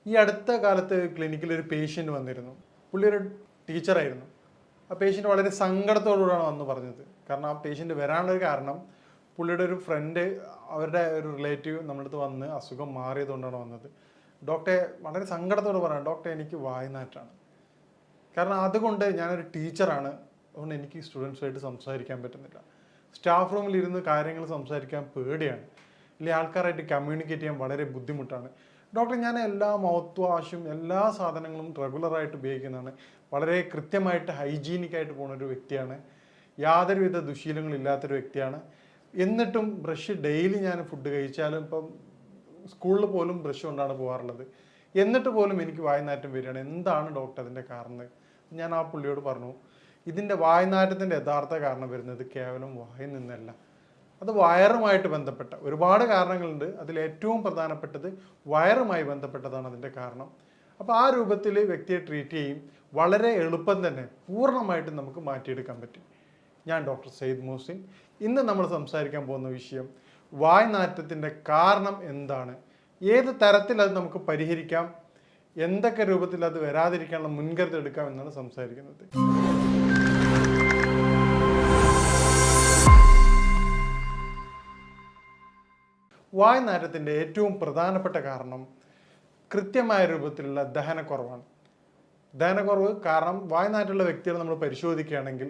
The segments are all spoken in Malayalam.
ഈ അടുത്ത കാലത്ത് ക്ലിനിക്കിൽ ഒരു പേഷ്യൻ്റ് വന്നിരുന്നു. പുള്ളി ഒരു ടീച്ചറായിരുന്നു. ആ പേഷ്യൻ്റ് വളരെ സങ്കടത്തോടുകൂടിയാണ് വന്ന് പറഞ്ഞത്. കാരണം ആ പേഷ്യൻ്റ് വരാനുള്ളൊരു കാരണം പുള്ളിയുടെ ഒരു ഫ്രണ്ട്, അവരുടെ ഒരു റിലേറ്റീവ് നമ്മുടെ അടുത്ത് വന്ന് അസുഖം മാറിയതുകൊണ്ടാണ് വന്നത്. ഡോക്ടറെ വളരെ സങ്കടത്തോട് പറയാം, ഡോക്ടറെ എനിക്ക് വായ്നാറ്റാണ്. കാരണം അതുകൊണ്ട് ഞാനൊരു ടീച്ചറാണ്, അതുകൊണ്ട് എനിക്ക് സ്റ്റുഡൻസുമായിട്ട് സംസാരിക്കാൻ പറ്റുന്നില്ല. സ്റ്റാഫ് റൂമിൽ ഇരുന്ന് കാര്യങ്ങൾ സംസാരിക്കാൻ പേടിയാണ്, അല്ലെങ്കിൽ ആൾക്കാരായിട്ട് കമ്മ്യൂണിക്കേറ്റ് ചെയ്യാൻ വളരെ ബുദ്ധിമുട്ടാണ്. ഡോക്ടർ, ഞാൻ എല്ലാ മൗത്ത് വാഷും എല്ലാ സാധനങ്ങളും റെഗുലറായിട്ട് ഉപയോഗിക്കുന്നതാണ്, വളരെ കൃത്യമായിട്ട് ഹൈജീനിക്കായിട്ട് പോകുന്ന ഒരു വ്യക്തിയാണ്, യാതൊരുവിധ ദുശീലങ്ങളും ഇല്ലാത്തൊരു വ്യക്തിയാണ്. എന്നിട്ടും ബ്രഷ് ഡെയിലി ഞാൻ ഫുഡ് കഴിച്ചാലും, ഇപ്പം സ്കൂളിൽ പോലും ബ്രഷ് കൊണ്ടാണ് പോകാറുള്ളത്, എന്നിട്ട് പോലും എനിക്ക് വായ്നാറ്റം വരികയാണ്. എന്താണ് ഡോക്ടർ അതിൻ്റെ കാരണം? ഞാൻ ആ പുള്ളിയോട് പറഞ്ഞു, ഇതിൻ്റെ വായ്നാറ്റത്തിൻ്റെ യഥാർത്ഥ കാരണം വരുന്നത് കേവലം വായിൽ നിന്നല്ല, അത് വയറുമായിട്ട് ബന്ധപ്പെട്ട ഒരുപാട് കാരണങ്ങളുണ്ട്. അതിൽ ഏറ്റവും പ്രധാനപ്പെട്ടത് വയറുമായി ബന്ധപ്പെട്ടതാണ് അതിൻ്റെ കാരണം. അപ്പോൾ ആ രൂപത്തിൽ വ്യക്തിയെ ട്രീറ്റ് ചെയ്യും, വളരെ എളുപ്പം തന്നെ പൂർണ്ണമായിട്ടും നമുക്ക് മാറ്റിയെടുക്കാൻ പറ്റും. ഞാൻ ഡോക്ടർ സയ്യിദ് മുഹസിൻ. ഇന്ന് നമ്മൾ സംസാരിക്കാൻ പോകുന്ന വിഷയം വായ്നാറ്റത്തിൻ്റെ കാരണം എന്താണ്, ഏത് തരത്തിൽ അത് നമുക്ക് പരിഹരിക്കാം, എന്തൊക്കെ രൂപത്തിൽ അത് വരാതിരിക്കാനുള്ള മുൻകരുതൽ എടുക്കാം എന്നാണ് സംസാരിക്കുന്നത്. വായ്നാറ്റത്തിൻ്റെ ഏറ്റവും പ്രധാനപ്പെട്ട കാരണം കൃത്യമായ രൂപത്തിലുള്ള ദഹനക്കുറവാണ്. ദഹനക്കുറവ് കാരണം വായ്നാറ്റുള്ള വ്യക്തികളെ നമ്മൾ പരിശോധിക്കുകയാണെങ്കിൽ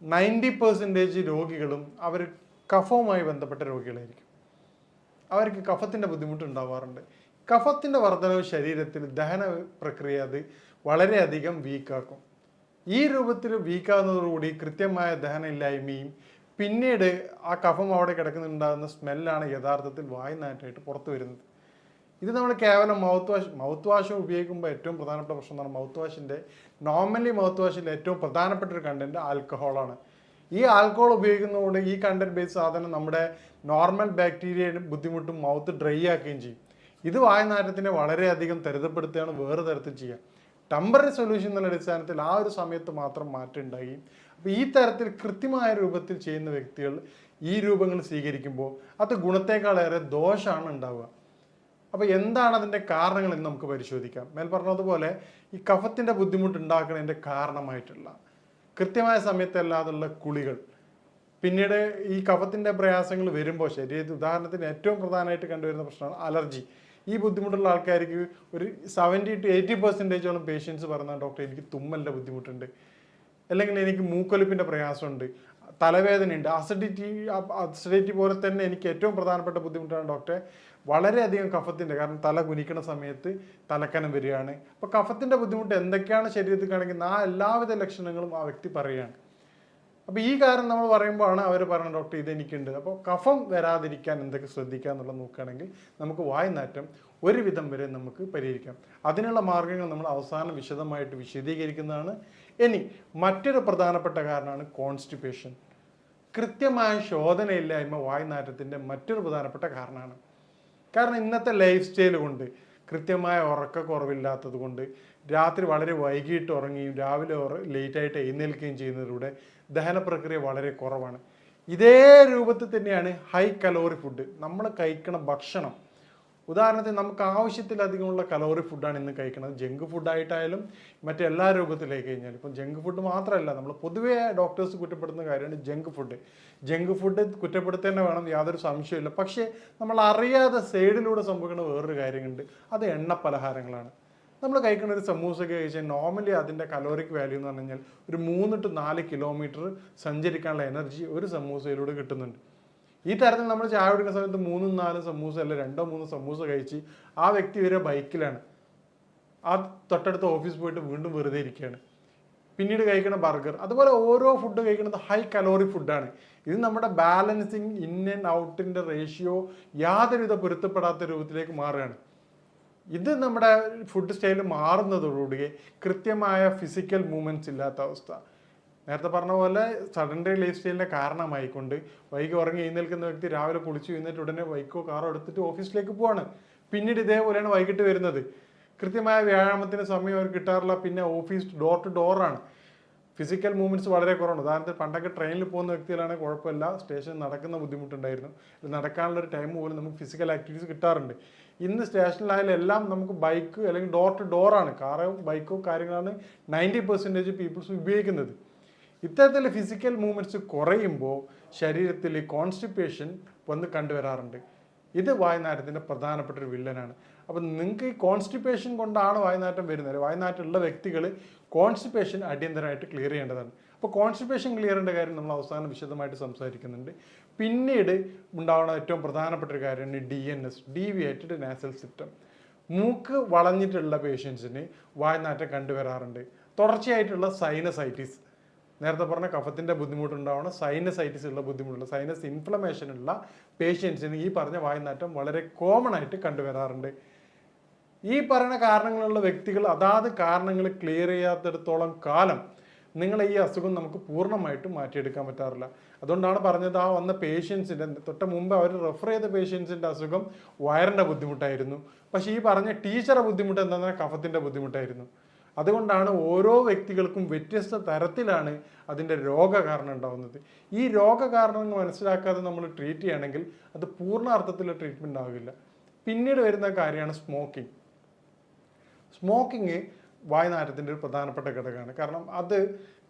90% രോഗികളും അവർ കഫവുമായി ബന്ധപ്പെട്ട രോഗികളായിരിക്കും. അവർക്ക് കഫത്തിൻ്റെ ബുദ്ധിമുട്ട് ഉണ്ടാവാറുണ്ട്. കഫത്തിൻ്റെ വർധനവ് ശരീരത്തിൽ ദഹന പ്രക്രിയ അത് വളരെയധികം വീക്കാക്കും. ഈ രൂപത്തിൽ വീക്കാകുന്നതോടുകൂടി കൃത്യമായ ദഹനമില്ലായ്മയും പിന്നീട് ആ കഫം അവിടെ കിടക്കുന്നുണ്ടാകുന്ന സ്മെല്ലാണ് യഥാർത്ഥത്തിൽ വായ്നാറ്റായിട്ട് പുറത്തു വരുന്നത്. ഇത് നമ്മൾ കേവലം മൗത്ത് വാഷ് ഉപയോഗിക്കുമ്പോൾ ഏറ്റവും പ്രധാനപ്പെട്ട പ്രശ്നം എന്നാണ് നോർമലി മൗത്ത് വാഷിൽ ഏറ്റവും പ്രധാനപ്പെട്ട ഒരു കണ്ടന്റ് ആൽക്കഹോളാണ്. ഈ ആൽക്കഹോൾ ഉപയോഗിക്കുന്നതുകൊണ്ട് ഈ കണ്ടന്റ് ബേസ് സാധനം നമ്മുടെ നോർമൽ ബാക്ടീരിയയുടെ ബുദ്ധിമുട്ടും മൗത്ത് ഡ്രൈ ആക്കുകയും ചെയ്യും. ഇത് വായ്നാറ്റത്തിനെ വളരെയധികം ത്വരിതപ്പെടുത്തുകയാണ് വേറെ തരത്തിൽ ചെയ്യുക. ടെമ്പററി സൊല്യൂഷൻ എന്നുള്ള അടിസ്ഥാനത്തിൽ ആ ഒരു സമയത്ത് മാത്രം മാറ്റം ഉണ്ടാകുകയും, അപ്പോൾ ഈ തരത്തിൽ കൃത്യമായ രൂപത്തിൽ ചെയ്യുന്ന വ്യക്തികൾ ഈ രൂപങ്ങൾ സ്വീകരിക്കുമ്പോൾ അത് ഗുണത്തേക്കാളേറെ ദോഷമാണ് ഉണ്ടാവുക. അപ്പോൾ എന്താണ് അതിൻ്റെ കാരണങ്ങൾ എന്ന് നമുക്ക് പരിശോധിക്കാം. മേൽ പറഞ്ഞതുപോലെ ഈ കഫത്തിൻ്റെ ബുദ്ധിമുട്ട് ഉണ്ടാക്കുന്നതിൻ്റെ കാരണമായിട്ടുള്ള കൃത്യമായ സമയത്തല്ലാതുള്ള കുളികൾ, പിന്നീട് ഈ കഫത്തിൻ്റെ പ്രയാസങ്ങൾ വരുമ്പോൾ ശരീരത്തിൽ ഉദാഹരണത്തിന് ഏറ്റവും പ്രധാനമായിട്ട് കണ്ടുവരുന്ന പ്രശ്നമാണ് അലർജി. ഈ ബുദ്ധിമുട്ടുള്ള ആൾക്കാർക്ക് ഒരു 70 to 80% പേഷ്യൻസ് പറയുന്ന, ഡോക്ടർ എനിക്ക് തുമ്മലിൻ്റെ ബുദ്ധിമുട്ടുണ്ട്, അല്ലെങ്കിൽ എനിക്ക് മൂക്കൊലിപ്പിൻ്റെ പ്രയാസമുണ്ട്, തലവേദനയുണ്ട്, അസിഡിറ്റി പോലെ തന്നെ എനിക്ക് ഏറ്റവും പ്രധാനപ്പെട്ട ബുദ്ധിമുട്ടാണ് ഡോക്ടറെ വളരെയധികം കഫത്തിൻ്റെ, കാരണം തല കുനിക്കുന്ന സമയത്ത് തലക്കനം വരികയാണ്. അപ്പോൾ കഫത്തിൻ്റെ ബുദ്ധിമുട്ട് എന്തൊക്കെയാണ് ശരീരത്തിൽ കാണിക്കുന്നത് ആ എല്ലാവിധ ലക്ഷണങ്ങളും ആ വ്യക്തി പറയുകയാണ്. അപ്പോൾ ഈ കാര്യം നമ്മൾ പറയുമ്പോഴാണ് അവർ പറയുന്നത്, ഡോക്ടർ ഇതെനിക്കുണ്ട്. അപ്പോൾ കഫം വരാതിരിക്കാൻ എന്തൊക്കെ ശ്രദ്ധിക്കുക എന്നുള്ളത് നോക്കുകയാണെങ്കിൽ നമുക്ക് വായ്നാറ്റം ഒരുവിധം വരെ നമുക്ക് പരിഹരിക്കാം. അതിനുള്ള മാർഗ്ഗങ്ങൾ നമ്മൾ അവസാനം വിശദമായിട്ട് വിശദീകരിക്കുന്നതാണ്. ഇനി മറ്റൊരു പ്രധാനപ്പെട്ട കാരണമാണ് കോൺസ്റ്റിപ്പേഷൻ. കൃത്യമായ ശോധനയില്ലായ്മ വായ്നാറ്റത്തിൻ്റെ മറ്റൊരു പ്രധാനപ്പെട്ട കാരണമാണ്. കാരണം ഇന്നത്തെ ലൈഫ് സ്റ്റൈൽ കൊണ്ട്, കൃത്യമായ ഉറക്കക്കുറവില്ലാത്തത് കൊണ്ട്, രാത്രി വളരെ വൈകിട്ട് ഉറങ്ങുകയും രാവിലെ ലേറ്റായിട്ട് എഴുന്നേൽക്കുകയും ചെയ്യുന്നതിലൂടെ ദഹന പ്രക്രിയ വളരെ കുറവാണ്. ഇതേ രൂപത്തിൽ തന്നെയാണ് ഹൈ കലോറി ഫുഡ്. നമ്മൾ കഴിക്കണ ഭക്ഷണം, ഉദാഹരണത്തിന് നമുക്ക് ആവശ്യത്തിലധികമുള്ള കലോറി ഫുഡാണ് ഇന്ന് കഴിക്കുന്നത്. ജങ്ക് ഫുഡായിട്ടായാലും മറ്റെല്ലാ രൂപത്തിലേക്ക് കഴിഞ്ഞാലും. ഇപ്പം ജങ്ക് ഫുഡ് മാത്രമല്ല, നമ്മൾ പൊതുവേ ഡോക്ടേഴ്സ് കുറ്റപ്പെടുത്തുന്ന കാര്യമാണ് ജങ്ക് ഫുഡ്. ജങ്ക് ഫുഡ് കുറ്റപ്പെടുത്തേണ്ട വേണം, യാതൊരു സംശയമില്ല. പക്ഷേ നമ്മൾ അറിയാതെ സൈഡിലൂടെ സംഭവിക്കുന്ന വേറൊരു കാര്യമുണ്ട്, അത് എണ്ണ പലഹാരങ്ങളാണ്. നമ്മൾ കഴിക്കുന്ന ഒരു സമൂസയൊക്കെ കഴിച്ചാൽ നോർമലി അതിൻ്റെ കലോറിക് വാല്യൂ എന്ന് പറഞ്ഞു കഴിഞ്ഞാൽ ഒരു 3 to 4 കിലോമീറ്റർ സഞ്ചരിക്കാനുള്ള എനർജി ഒരു സമൂസയിലൂടെ കിട്ടുന്നുണ്ട്. ഈ തരത്തിൽ നമ്മൾ ചായ കുടിക്കുന്ന സമയത്ത് 3-4 സമൂസ അല്ല 2-3 സമൂസ കഴിച്ച് ആ വ്യക്തി വരെ ബൈക്കിലാണ്, ആ തൊട്ടടുത്ത ഓഫീസ് പോയിട്ട് വീണ്ടും വെറുതെ ഇരിക്കുകയാണ്. പിന്നീട് കഴിക്കുന്ന ബർഗർ, അതുപോലെ ഓരോ ഫുഡ് കഴിക്കുന്നത് ഹൈ കലോറി ഫുഡാണ്. ഇത് നമ്മുടെ ബാലൻസിങ് ഇൻ ആൻഡ് ഔട്ടിൻ്റെ റേഷ്യോ യാതൊരുവിധ പൊരുത്തപ്പെടാത്ത രൂപത്തിലേക്ക് മാറുകയാണ്. ഇത് നമ്മുടെ ഫുഡ് സ്റ്റൈൽ മാറുന്നതോടുകൂടി കൃത്യമായ ഫിസിക്കൽ മൂവ്മെൻറ്റ്സ് ഇല്ലാത്ത അവസ്ഥ, നേരത്തെ പറഞ്ഞ പോലെ സഡൻഡറി ലൈഫ് സ്റ്റൈലിൻ്റെ കാരണമായിക്കൊണ്ട് വൈകി ഉറങ്ങി എഴുന്നേൽക്കുന്ന വ്യക്തി രാവിലെ കുളിച്ച് എഴുന്നേറ്റ് ഉടനെ ബൈക്കോ കാറോ എടുത്തിട്ട് ഓഫീസിലേക്ക് പോവാണ്. പിന്നീട് ഇതേപോലെയാണ് വൈകിട്ട് വരുന്നത്. കൃത്യമായ വ്യായാമത്തിന് സമയം അവർ കിട്ടാറില്ല. പിന്നെ ഓഫീസ് ഡോർ ടു ഡോറാണ്. ഫിസിക്കൽ മൂവ്മെൻറ്റ്സ് വളരെ കുറവാണ്. ഉദാഹരണത്തിന് പണ്ടൊക്കെ ട്രെയിനിൽ പോകുന്ന വ്യക്തികളാണെങ്കിൽ കുഴപ്പമില്ല, സ്റ്റേഷനിൽ നടക്കുന്ന ബുദ്ധിമുട്ടുണ്ടായിരുന്നു. നടക്കാനുള്ളൊരു ടൈം പോലും നമുക്ക് ഫിസിക്കൽ ആക്ടിവിറ്റീസ് കിട്ടാറുണ്ട്. ഇന്ന് സ്റ്റേഷനിലായാലും എല്ലാം നമുക്ക് ബൈക്ക് അല്ലെങ്കിൽ ഡോർ ടു ഡോറാണ്, കാറോ ബൈക്കോ കാര്യങ്ങളാണ് 90% പീപ്പിൾസ് ഉപയോഗിക്കുന്നത്. ഇത്തരത്തിലുള്ള ഫിസിക്കൽ മൂവ്മെൻറ്റ്സ് കുറയുമ്പോൾ ശരീരത്തിൽ കോൺസ്റ്റിപ്പേഷൻ വന്ന് കണ്ടുവരാറുണ്ട്. ഇത് വായുനാറ്റത്തിൻ്റെ പ്രധാനപ്പെട്ട ഒരു വില്ലനാണ്. അപ്പം നിങ്ങൾക്ക് ഈ കോൺസ്റ്റിപ്പേഷൻ കൊണ്ടാണ് വായുനാറ്റം വരുന്നത്. വായുനാറ്റമുള്ള വ്യക്തികൾ കോൺസ്റ്റിപ്പേഷൻ അടിയന്തരമായിട്ട് ക്ലിയർ ചെയ്യേണ്ടതാണ്. അപ്പോൾ കോൺസ്റ്റിപ്പേഷൻ ക്ലിയർ ചെയ്യേണ്ട കാര്യം നമ്മൾ അവസാനം വിശദമായിട്ട് സംസാരിക്കുന്നുണ്ട്. പിന്നീട് ഉണ്ടാവുന്ന ഏറ്റവും പ്രധാനപ്പെട്ട ഒരു കാര്യമാണ് DNS, ഡീവിയേറ്റഡ് നാസൽ സിസ്റ്റം. മൂക്ക് വളഞ്ഞിട്ടുള്ള പേഷ്യൻസിന് വായുനാറ്റം കണ്ടുവരാറുണ്ട്. തുടർച്ചയായിട്ടുള്ള സൈനസൈറ്റിസ്, നേരത്തെ പറഞ്ഞ കഫത്തിൻ്റെ ബുദ്ധിമുട്ടുണ്ടാവുന്ന സൈനസൈറ്റിസ് ഉള്ള ബുദ്ധിമുട്ടുള്ള സൈനസ് ഇൻഫ്ലമേഷൻ ഉള്ള പേഷ്യൻസിന് ഈ പറഞ്ഞ വായുനാറ്റം വളരെ കോമൺ ആയിട്ട് കണ്ടുവരാറുണ്ട്. ഈ പറയുന്ന കാരണങ്ങളുള്ള വ്യക്തികൾ അതാത് കാരണങ്ങൾ ക്ലിയർ ചെയ്യാത്തിടത്തോളം കാലം നിങ്ങളെ ഈ അസുഖം നമുക്ക് പൂർണ്ണമായിട്ടും മാറ്റിയെടുക്കാൻ പറ്റാറില്ല. അതുകൊണ്ടാണ് പറഞ്ഞത്, ആ വന്ന പേഷ്യൻസിൻ്റെ തൊട്ട് മുമ്പ് അവർ റെഫർ ചെയ്ത പേഷ്യൻസിൻ്റെ അസുഖം വയറിൻ്റെ ബുദ്ധിമുട്ടായിരുന്നു. പക്ഷേ ഈ പറഞ്ഞ ടീച്ചറെ ബുദ്ധിമുട്ട് എന്താണെന്ന് കഫത്തിൻ്റെ ബുദ്ധിമുട്ടായിരുന്നു. അതുകൊണ്ടാണ് ഓരോ വ്യക്തികൾക്കും വ്യത്യസ്ത തരത്തിലാണ് അതിൻ്റെ രോഗകാരണം ഉണ്ടാകുന്നത്. ഈ രോഗകാരണങ്ങൾ മനസ്സിലാക്കാതെ നമ്മൾ ട്രീറ്റ് ചെയ്യുകയാണെങ്കിൽ അത് പൂർണ്ണ അർത്ഥത്തിലുള്ള ട്രീറ്റ്മെൻറ്റ് ആകില്ല. പിന്നീട് വരുന്ന കാര്യമാണ് സ്മോക്കിംഗ്. സ്മോക്കിങ് വായുനാറ്റത്തിൻ്റെ ഒരു പ്രധാനപ്പെട്ട ഘടകമാണ്. കാരണം അത്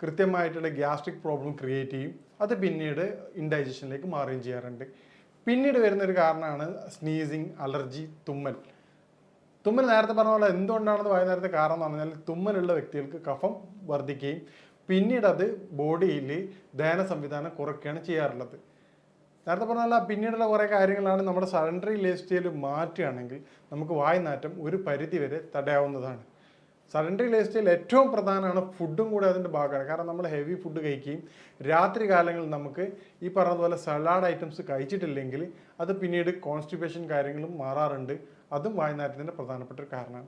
കൃത്യമായിട്ടുള്ള ഗ്യാസ്ട്രിക് പ്രോബ്ലം ക്രിയേറ്റ് ചെയ്യും. അത് പിന്നീട് ഇൻഡൈജഷനിലേക്ക് മാറുകയും ചെയ്യാറുണ്ട്. പിന്നീട് വരുന്നൊരു കാരണമാണ് സ്നീസിങ്, അലർജി, തുമ്മൽ. തുമ്മൽ നേരത്തെ പറഞ്ഞ പോലെ എന്തുകൊണ്ടാണെന്ന് വായുനാറ്റത്തെ കാരണം എന്ന് പറഞ്ഞാൽ തുമ്മലുള്ള വ്യക്തികൾക്ക് കഫം വർദ്ധിക്കുകയും പിന്നീട് അത് ബോഡിയിൽ ദഹന സംവിധാനം കുറയ്ക്കുകയാണ് ചെയ്യാറുള്ളത്. നേരത്തെ പറഞ്ഞാൽ പിന്നീടുള്ള കുറേ കാര്യങ്ങളാണ് നമ്മുടെ സഡൻറ്ററി ലൈഫ് സ്റ്റൈൽ മാറ്റുകയാണെങ്കിൽ നമുക്ക് വായുനാറ്റം ഒരു പരിധി വരെ തടയാവുന്നതാണ്. സഡൻറ്ററി ലൈഫ് സ്റ്റൈൽ ഏറ്റവും പ്രധാനമാണ്. ഫുഡും കൂടെ അതിൻ്റെ ഭാഗമാണ്. കാരണം നമ്മൾ ഹെവി ഫുഡ് കഴിക്കുകയും രാത്രി കാലങ്ങളിൽ നമുക്ക് ഈ പറഞ്ഞതുപോലെ സലാഡ് ഐറ്റംസ് കഴിച്ചിട്ടില്ലെങ്കിൽ അത് പിന്നീട് കോൺസ്റ്റിപ്പേഷൻ കാര്യങ്ങളും മാറാറുണ്ട്. അതും വായുനാറ്റത്തിൻ്റെ പ്രധാനപ്പെട്ട ഒരു കാരണമാണ്.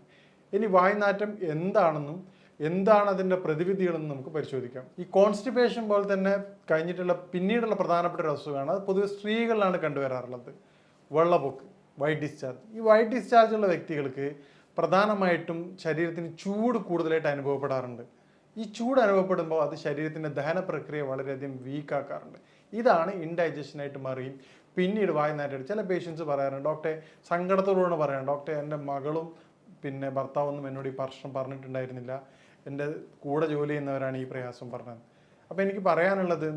ഇനി വായുനാറ്റം എന്താണെന്നും എന്താണ് അതിൻ്റെ പ്രതിവിധികളെന്നും നമുക്ക് പരിശോധിക്കാം. ഈ കോൺസ്റ്റിപ്പേഷൻ പോലെ തന്നെ കഴിഞ്ഞിട്ടുള്ള പിന്നീടുള്ള പ്രധാനപ്പെട്ട ഒരു അസുഖമാണ്, അത് പൊതുവെ സ്ത്രീകളിലാണ് കണ്ടുവരാറുള്ളത്, വെള്ളപ്പൊക്ക്, വൈറ്റ് ഡിസ്ചാർജ്. ഈ വൈറ്റ് ഡിസ്ചാർജ് ഉള്ള വ്യക്തികൾക്ക് പ്രധാനമായിട്ടും ശരീരത്തിന് ചൂട് കൂടുതലായിട്ട് അനുഭവപ്പെടാറുണ്ട്. ഈ ചൂട് അനുഭവപ്പെടുമ്പോൾ അത് ശരീരത്തിൻ്റെ ദഹന പ്രക്രിയ വളരെയധികം വീക്കാക്കാറുണ്ട്. ഇതാണ് ഇൻഡൈജഷനായിട്ട് മാറുകയും പിന്നീട് വായുനാറ്റം. ചില പേഷ്യൻസ് പറയാറുണ്ട്, ഡോക്ടറെ സങ്കടത്തോടുകൂടെ പറയാം, ഡോക്ടറെ എൻ്റെ മകളും പിന്നെ ഭർത്താവൊന്നും എന്നോട് ഈ പ്രശ്നം പറഞ്ഞിട്ടുണ്ടായിരുന്നില്ല, എൻ്റെ കൂടെ ജോലി ചെയ്യുന്നവരാണ് ഈ പ്രയാസം പറഞ്ഞത്. അപ്പോൾ എനിക്ക് പറയാനുള്ളത്,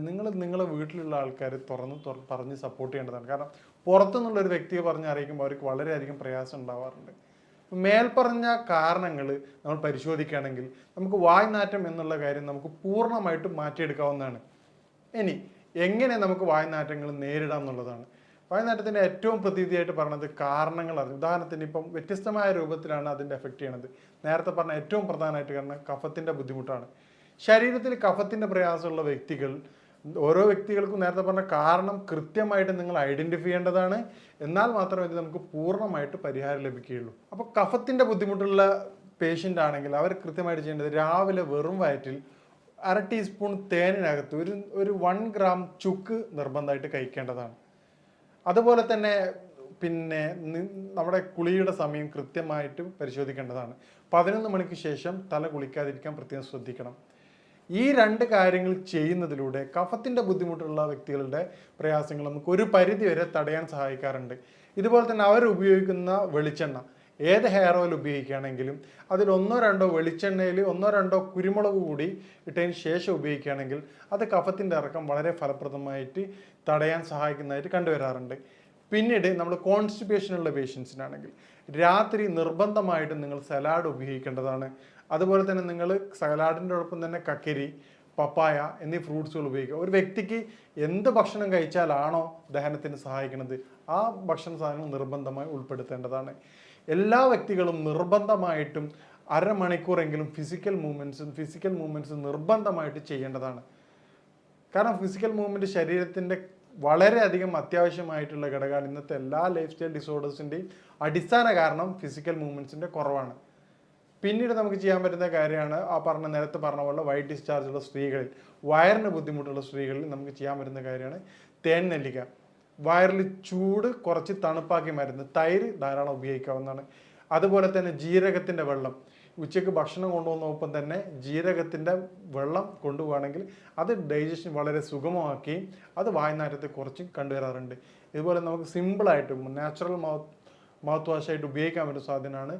നിങ്ങളെ വീട്ടിലുള്ള ആൾക്കാർ പറഞ്ഞ് സപ്പോർട്ട് ചെയ്യേണ്ടതാണ്. കാരണം പുറത്തുനിന്നുള്ളൊരു വ്യക്തിയെ പറഞ്ഞ് അറിയിക്കുമ്പോൾ അവർക്ക് വളരെയധികം പ്രയാസം ഉണ്ടാവാറുണ്ട്. മേൽപ്പറഞ്ഞ കാരണങ്ങൾ നമ്മൾ പരിശോധിക്കുകയാണെങ്കിൽ നമുക്ക് വായുനാറ്റം എന്നുള്ള കാര്യം നമുക്ക് പൂർണ്ണമായിട്ടും മാറ്റിയെടുക്കാവുന്നതാണ്. ഇനി എങ്ങനെ നമുക്ക് വായുനാറ്റങ്ങൾ നേരിടാം എന്നുള്ളതാണ്. വായുനാറ്റത്തിൻ്റെ ഏറ്റവും പ്രതിവിധിയായിട്ട് പറയുന്നത് കാരണങ്ങൾ അറിഞ്ഞു. ഉദാഹരണത്തിന് ഇപ്പം വ്യത്യസ്തമായ രൂപത്തിലാണ് അതിൻ്റെ എഫക്റ്റ് ചെയ്യണത്. നേരത്തെ പറഞ്ഞ ഏറ്റവും പ്രധാനമായിട്ട് കാരണം കഫത്തിൻ്റെ ബുദ്ധിമുട്ടാണ്. ശരീരത്തിൽ കഫത്തിൻ്റെ പ്രയാസമുള്ള വ്യക്തികൾ, ഓരോ വ്യക്തികൾക്കും നേരത്തെ പറഞ്ഞ കാരണം കൃത്യമായിട്ട് നിങ്ങൾ ഐഡൻറ്റിഫൈ ചെയ്യേണ്ടതാണ്. എന്നാൽ മാത്രമേ ഇത് നമുക്ക് പൂർണ്ണമായിട്ട് പരിഹാരം ലഭിക്കുകയുള്ളൂ. അപ്പോൾ കഫത്തിൻ്റെ ബുദ്ധിമുട്ടുള്ള പേഷ്യൻ്റ് ആണെങ്കിൽ അവർ കൃത്യമായിട്ട് ചെയ്യേണ്ടത് രാവിലെ വെറും വയറ്റിൽ 1/2 ടീസ്പൂൺ തേനിനകത്ത് ഒരു 1 ഗ്രാം ചുക്ക് നിർബന്ധമായിട്ട് കഴിക്കേണ്ടതാണ്. അതുപോലെ തന്നെ പിന്നെ നമ്മുടെ കുളിയുടെ സമയം കൃത്യമായിട്ട് പരിശോധിക്കേണ്ടതാണ്. 11 മണിക്ക് ശേഷം തല കുളിക്കാതിരിക്കാൻ പ്രത്യേകം ശ്രദ്ധിക്കണം. ഈ 2 കാര്യങ്ങൾ ചെയ്യുന്നതിലൂടെ കഫത്തിൻ്റെ ബുദ്ധിമുട്ടുള്ള വ്യക്തികളുടെ പ്രയാസങ്ങൾ നമുക്ക് ഒരു പരിധി വരെ തടയാൻ സഹായിക്കാറുണ്ട്. ഇതുപോലെ തന്നെ അവർ ഉപയോഗിക്കുന്ന വെളിച്ചെണ്ണ, ഏത് ഹെയർ ഓയിൽ ഉപയോഗിക്കുകയാണെങ്കിലും അതിൽ 1-2 വെളിച്ചെണ്ണയിൽ 1-2 കുരുമുളക് കൂടി ഇട്ടതിന് ശേഷം ഉപയോഗിക്കുകയാണെങ്കിൽ അത് കഫത്തിൻ്റെ ഇറക്കം വളരെ ഫലപ്രദമായിട്ട് തടയാൻ സഹായിക്കുന്നതായിട്ട് കണ്ടുവരാറുണ്ട്. പിന്നീട് നമ്മൾ കോൺസ്റ്റിപ്പേഷനുള്ള പേഷ്യൻസിനാണെങ്കിൽ രാത്രി നിർബന്ധമായിട്ടും നിങ്ങൾ സലാഡ് ഉപയോഗിക്കേണ്ടതാണ്. അതുപോലെ തന്നെ നിങ്ങൾ സലാഡിൻ്റെ ഒപ്പം തന്നെ കക്കരി, പപ്പായ എന്നീ ഫ്രൂട്ട്സുകൾ ഉപയോഗിക്കുക. ഒരു വ്യക്തിക്ക് എന്ത് ഭക്ഷണം കഴിച്ചാലാണോ ദഹനത്തിന് സഹായിക്കുന്നത് ആ ഭക്ഷണ സാധനങ്ങൾ നിർബന്ധമായി ഉൾപ്പെടുത്തേണ്ടതാണ്. എല്ലാ വ്യക്തികളും നിർബന്ധമായിട്ടും 1/2 മണിക്കൂറെങ്കിലും ഫിസിക്കൽ മൂവ്മെൻറ്റ്സ് നിർബന്ധമായിട്ട് ചെയ്യേണ്ടതാണ്. കാരണം ഫിസിക്കൽ മൂവ്മെൻറ്റ് ശരീരത്തിൻ്റെ വളരെയധികം അത്യാവശ്യമായിട്ടുള്ള ഘടകമാണ്. ഇന്നത്തെ എല്ലാ ലൈഫ് സ്റ്റൈൽ ഡിസോർഡേഴ്സിൻ്റെയും അടിസ്ഥാന കാരണം ഫിസിക്കൽ മൂവ്മെൻറ്റ്സിൻ്റെ കുറവാണ്. പിന്നീട് നമുക്ക് ചെയ്യാൻ പറ്റുന്ന കാര്യമാണ് നേരത്തെ പറഞ്ഞ പോലെ വൈറ്റ് ഡിസ്ചാർജ് ഉള്ള സ്ത്രീകളിൽ, വയറിന് ബുദ്ധിമുട്ടുള്ള സ്ത്രീകളിൽ നമുക്ക് ചെയ്യാൻ പറ്റുന്ന കാര്യമാണ് തേൻ നെല്ലിക്ക. വയറിൽ ചൂട് കുറച്ച് തണുപ്പാക്കി മരുന്ന്, തൈര് ധാരാളം ഉപയോഗിക്കാവുന്നതാണ്. അതുപോലെ തന്നെ ജീരകത്തിൻ്റെ വെള്ളം, ഉച്ചയ്ക്ക് ഭക്ഷണം കൊണ്ടുപോകുന്നൊപ്പം തന്നെ ജീരകത്തിൻ്റെ വെള്ളം കൊണ്ടുപോവുകയാണെങ്കിൽ അത് ഡൈജഷൻ വളരെ സുഗമമാക്കുകയും അത് വായുനാറ്റത്തെ കുറച്ചും കണ്ടുവരാറുണ്ട്. ഇതുപോലെ നമുക്ക് സിമ്പിളായിട്ടും നാച്ചുറൽ മൗത്ത് വാഷായിട്ട് ഉപയോഗിക്കാൻ പറ്റുന്ന സാധനമാണ്.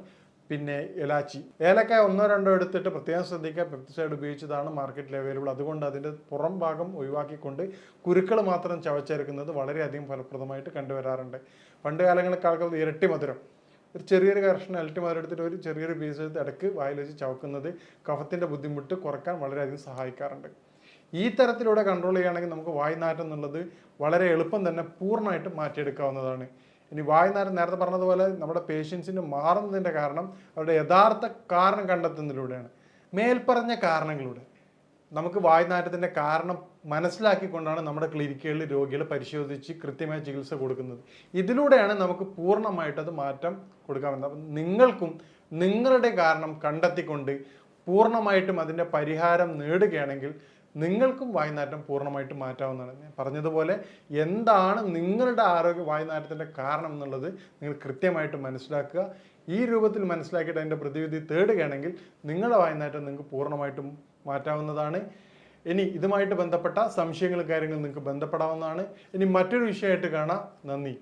പിന്നെ ഇലാച്ചി, ഏലക്കായ 1-2 എടുത്തിട്ട് പ്രത്യേകം ശ്രദ്ധിക്കുക, പെസ്റ്റിസൈഡ് ഉപയോഗിച്ചതാണ് മാർക്കറ്റിൽ അവൈലബിൾ. അതുകൊണ്ട് അതിൻ്റെ പുറം ഭാഗം ഒഴിവാക്കിക്കൊണ്ട് കുരുക്കൾ മാത്രം ചവച്ചെടുക്കുന്നത് വളരെയധികം ഫലപ്രദമായിട്ട് കണ്ടുവരാറുണ്ട്. പണ്ട് കാലങ്ങളിൽ ആൾക്കാർ ഇരട്ടി മധുരം, ഒരു ചെറിയൊരു കഷ്ണം ഇരട്ടി മധുരം എടുത്തിട്ട് ഒരു ചെറിയൊരു പീസ് എടുത്ത് ഇടയ്ക്ക് വായിൽ വെച്ച് ചവക്കുന്നത് കഫത്തിൻ്റെ ബുദ്ധിമുട്ട് കുറയ്ക്കാൻ വളരെയധികം സഹായിക്കാറുണ്ട്. ഈ തരത്തിലൂടെ കൺട്രോൾ ചെയ്യുകയാണെങ്കിൽ നമുക്ക് വായ്നാറ്റം എന്നുള്ളത് വളരെ എളുപ്പം തന്നെ പൂർണ്ണമായിട്ട് മാറ്റിയെടുക്കാവുന്നതാണ്. ഇനി വായ്നാറ്റം നേരത്തെ പറഞ്ഞതുപോലെ നമ്മുടെ പേഷ്യൻസിന് മാറുന്നതിൻ്റെ കാരണം അവരുടെ യഥാർത്ഥ കാരണം കണ്ടെത്തുന്നതിലൂടെയാണ്. മേൽപ്പറഞ്ഞ കാരണങ്ങളിലൂടെ നമുക്ക് വായ്നാറ്റത്തിൻ്റെ കാരണം മനസ്സിലാക്കിക്കൊണ്ടാണ് നമ്മുടെ ക്ലിനിക്കുകളിൽ രോഗികളെ പരിശോധിച്ച് കൃത്യമായ ചികിത്സ കൊടുക്കുന്നത്. ഇതിലൂടെയാണ് നമുക്ക് പൂർണ്ണമായിട്ടത് മാറ്റം കൊടുക്കാൻ പറ്റുന്നത്. അപ്പം നിങ്ങൾക്കും നിങ്ങളുടെ കാരണം കണ്ടെത്തിക്കൊണ്ട് പൂർണ്ണമായിട്ടും അതിൻ്റെ പരിഹാരം നേടുകയാണെങ്കിൽ നിങ്ങൾക്കും വായ്നാറ്റം പൂർണ്ണമായിട്ടും മാറ്റാവുന്നതാണ്. ഞാൻ പറഞ്ഞതുപോലെ എന്താണ് നിങ്ങളുടെ വായ്നാറ്റത്തിൻ്റെ കാരണം എന്നുള്ളത് നിങ്ങൾ കൃത്യമായിട്ട് മനസ്സിലാക്കുക. ഈ രൂപത്തിൽ മനസ്സിലാക്കിയിട്ട് അതിൻ്റെ പ്രതിവിധി തേടുകയാണെങ്കിൽ നിങ്ങളുടെ വായ്നാറ്റം നിങ്ങൾക്ക് പൂർണ്ണമായിട്ടും മാറ്റാവുന്നതാണ്. ഇനി ഇതുമായിട്ട് ബന്ധപ്പെട്ട സംശയങ്ങളും കാര്യങ്ങളും നിങ്ങൾക്ക് ബന്ധപ്പെടാവുന്നതാണ്. ഇനി മറ്റൊരു വിഷയമായിട്ട് കാണാം. നന്ദി.